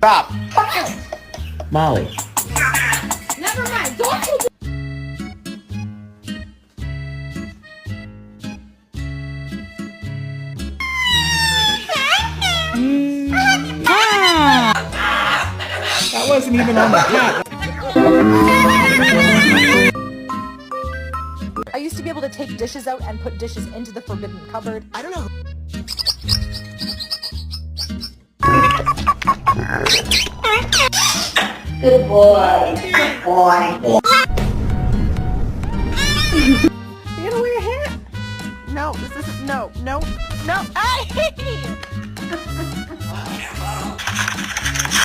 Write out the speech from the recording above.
Stop. Molly. Never mind. Don't. That wasn't even on the cat. I used to be able to take dishes out and put dishes into the forbidden cupboard. I don't know. Good boy. Good boy. You gonna wear a hat? No, this isn't. No. I hate you.